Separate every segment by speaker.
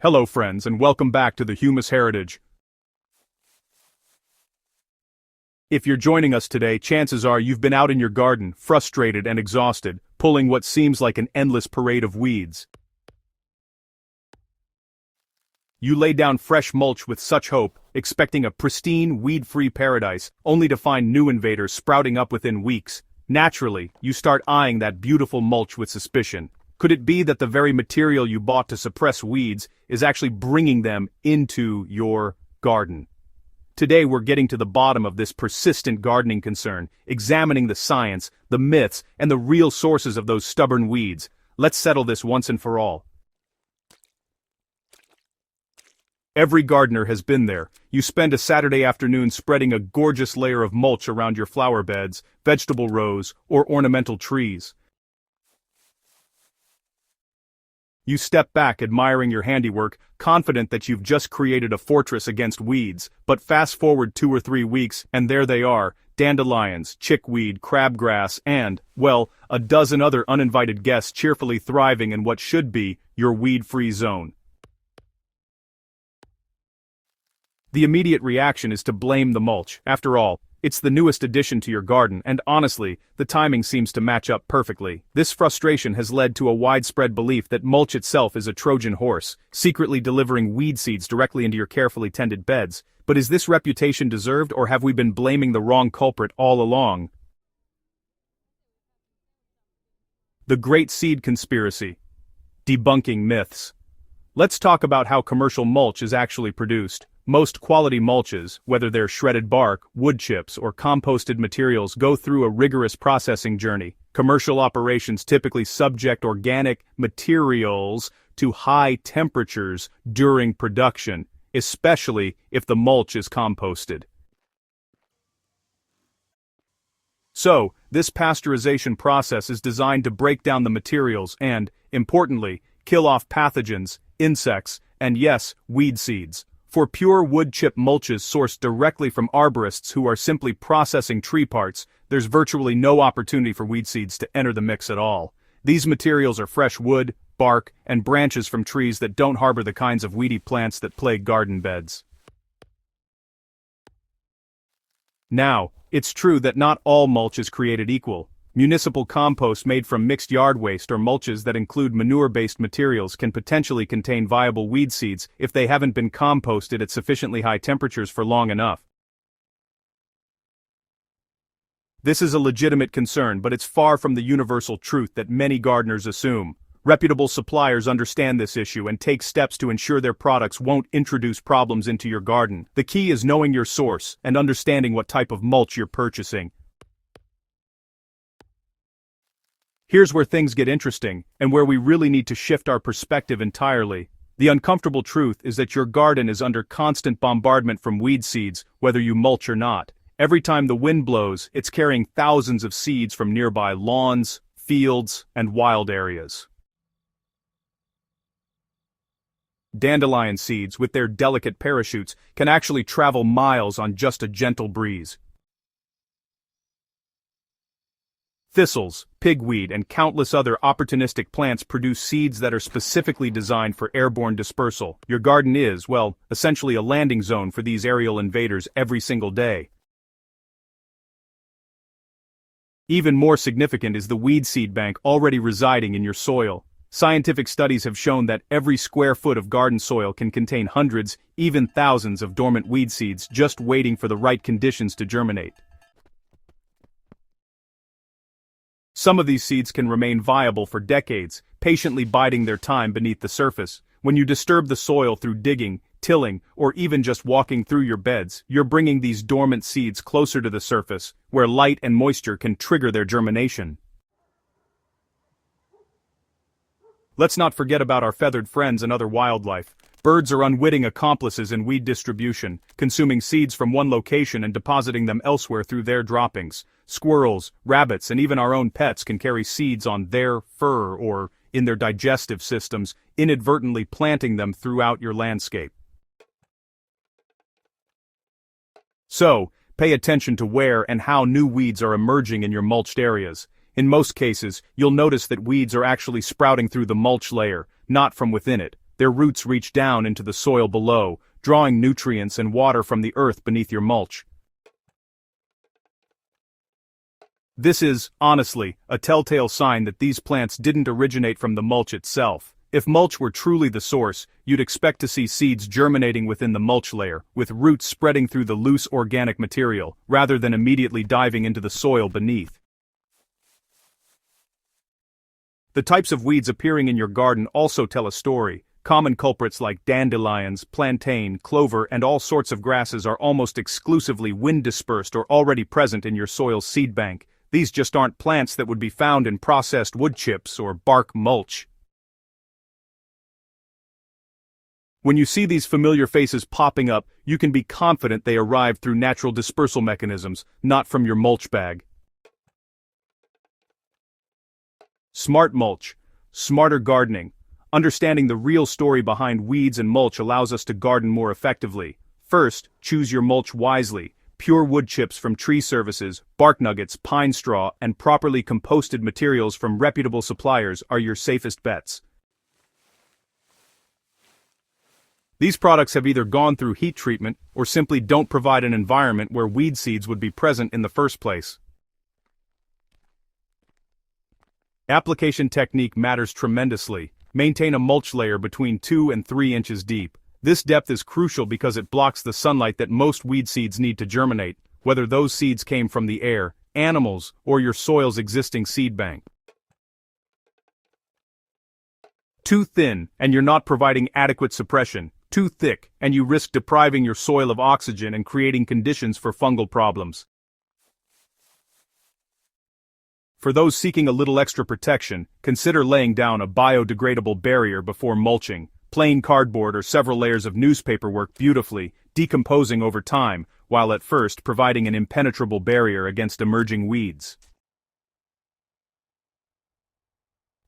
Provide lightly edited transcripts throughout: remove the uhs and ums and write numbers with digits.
Speaker 1: Hello friends and welcome back to the Humus Heritage. If you're joining us today, chances are you've been out in your garden, frustrated and exhausted, pulling what seems like an endless parade of weeds. You lay down fresh mulch with such hope, expecting a pristine, weed-free paradise, only to find new invaders sprouting up within weeks. Naturally, you start eyeing that beautiful mulch with suspicion. Could it be that the very material you bought to suppress weeds is actually bringing them into your garden? Today we're getting to the bottom of this persistent gardening concern, examining the science, the myths, and the real sources of those stubborn weeds. Let's settle this once and for all. Every gardener has been there. You spend a Saturday afternoon spreading a gorgeous layer of mulch around your flower beds, vegetable rows, or ornamental trees. You step back admiring your handiwork, confident that you've just created a fortress against weeds, but fast forward 2 or 3 weeks and there they are, dandelions, chickweed, crabgrass, and, well, a dozen other uninvited guests cheerfully thriving in what should be your weed-free zone. The immediate reaction is to blame the mulch. After all, it's the newest addition to your garden, and honestly, the timing seems to match up perfectly. This frustration has led to a widespread belief that mulch itself is a Trojan horse, secretly delivering weed seeds directly into your carefully tended beds. But is this reputation deserved, or have we been blaming the wrong culprit all along? The Great Seed Conspiracy. Debunking myths. Let's talk about how commercial mulch is actually produced. Most quality mulches, whether they're shredded bark, wood chips, or composted materials, go through a rigorous processing journey. Commercial operations typically subject organic materials to high temperatures during production, especially if the mulch is composted. So, this pasteurization process is designed to break down the materials and, importantly, kill off pathogens, insects, and yes, weed seeds. For pure wood chip mulches sourced directly from arborists who are simply processing tree parts, there's virtually no opportunity for weed seeds to enter the mix at all. These materials are fresh wood, bark, and branches from trees that don't harbor the kinds of weedy plants that plague garden beds. Now, it's true that not all mulch is created equal. Municipal compost made from mixed yard waste or mulches that include manure-based materials can potentially contain viable weed seeds if they haven't been composted at sufficiently high temperatures for long enough. This is a legitimate concern, but it's far from the universal truth that many gardeners assume. Reputable suppliers understand this issue and take steps to ensure their products won't introduce problems into your garden. The key is knowing your source and understanding what type of mulch you're purchasing. Here's where things get interesting, and where we really need to shift our perspective entirely. The uncomfortable truth is that your garden is under constant bombardment from weed seeds, whether you mulch or not. Every time the wind blows, it's carrying thousands of seeds from nearby lawns, fields, and wild areas. Dandelion seeds, with their delicate parachutes, can actually travel miles on just a gentle breeze. Thistles, pigweed, and countless other opportunistic plants produce seeds that are specifically designed for airborne dispersal. Your garden is, well, essentially a landing zone for these aerial invaders every single day. Even more significant is the weed seed bank already residing in your soil. Scientific studies have shown that every square foot of garden soil can contain hundreds, even thousands of dormant weed seeds just waiting for the right conditions to germinate. Some of these seeds can remain viable for decades, patiently biding their time beneath the surface. When you disturb the soil through digging, tilling, or even just walking through your beds, you're bringing these dormant seeds closer to the surface, where light and moisture can trigger their germination. Let's not forget about our feathered friends and other wildlife. Birds are unwitting accomplices in weed distribution, consuming seeds from one location and depositing them elsewhere through their droppings. Squirrels, rabbits, and even our own pets can carry seeds on their fur or in their digestive systems, inadvertently planting them throughout your landscape. So, pay attention to where and how new weeds are emerging in your mulched areas. In most cases, you'll notice that weeds are actually sprouting through the mulch layer, not from within it. their roots reach down into the soil below, drawing nutrients and water from the earth beneath your mulch. This is, honestly, a telltale sign that these plants didn't originate from the mulch itself. If mulch were truly the source, you'd expect to see seeds germinating within the mulch layer, with roots spreading through the loose organic material, rather than immediately diving into the soil beneath. The types of weeds appearing in your garden also tell a story. Common culprits like dandelions, plantain, clover, and all sorts of grasses are almost exclusively wind-dispersed or already present in your soil's seed bank. These just aren't plants that would be found in processed wood chips or bark mulch. When you see these familiar faces popping up, you can be confident they arrived through natural dispersal mechanisms, not from your mulch bag. Smart mulch. Smarter gardening. Understanding the real story behind weeds and mulch allows us to garden more effectively. First, choose your mulch wisely. Pure wood chips from tree services, bark nuggets, pine straw, and properly composted materials from reputable suppliers are your safest bets. These products have either gone through heat treatment or simply don't provide an environment where weed seeds would be present in the first place. Application technique matters tremendously. Maintain a mulch layer between 2 and 3 inches deep. This depth is crucial because it blocks the sunlight that most weed seeds need to germinate, whether those seeds came from the air, animals, or your soil's existing seed bank. Too thin, and you're not providing adequate suppression. Too thick, and you risk depriving your soil of oxygen and creating conditions for fungal problems. For those seeking a little extra protection, consider laying down a biodegradable barrier before mulching. Plain cardboard or several layers of newspaper work beautifully, decomposing over time, while at first providing an impenetrable barrier against emerging weeds.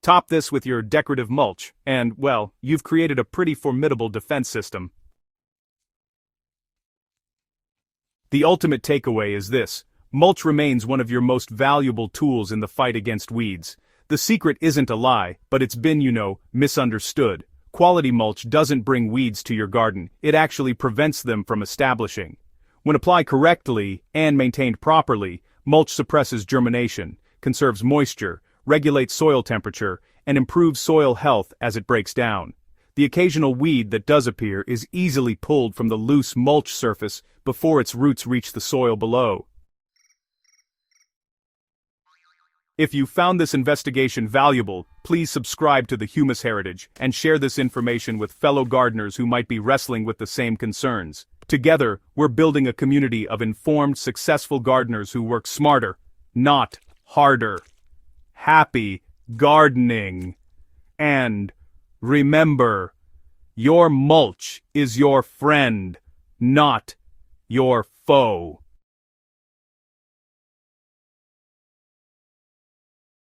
Speaker 1: Top this with your decorative mulch, and, well, you've created a pretty formidable defense system. The ultimate takeaway is this: mulch remains one of your most valuable tools in the fight against weeds. The secret isn't a lie, but it's been, misunderstood. Quality mulch doesn't bring weeds to your garden, it actually prevents them from establishing. When applied correctly and maintained properly, mulch suppresses germination, conserves moisture, regulates soil temperature, and improves soil health as it breaks down. The occasional weed that does appear is easily pulled from the loose mulch surface before its roots reach the soil below. If you found this investigation valuable, please subscribe to the Humus Heritage and share this information with fellow gardeners who might be wrestling with the same concerns. Together, we're building a community of informed, successful gardeners who work smarter, not harder. Happy gardening. And remember, your mulch is your friend, not your foe.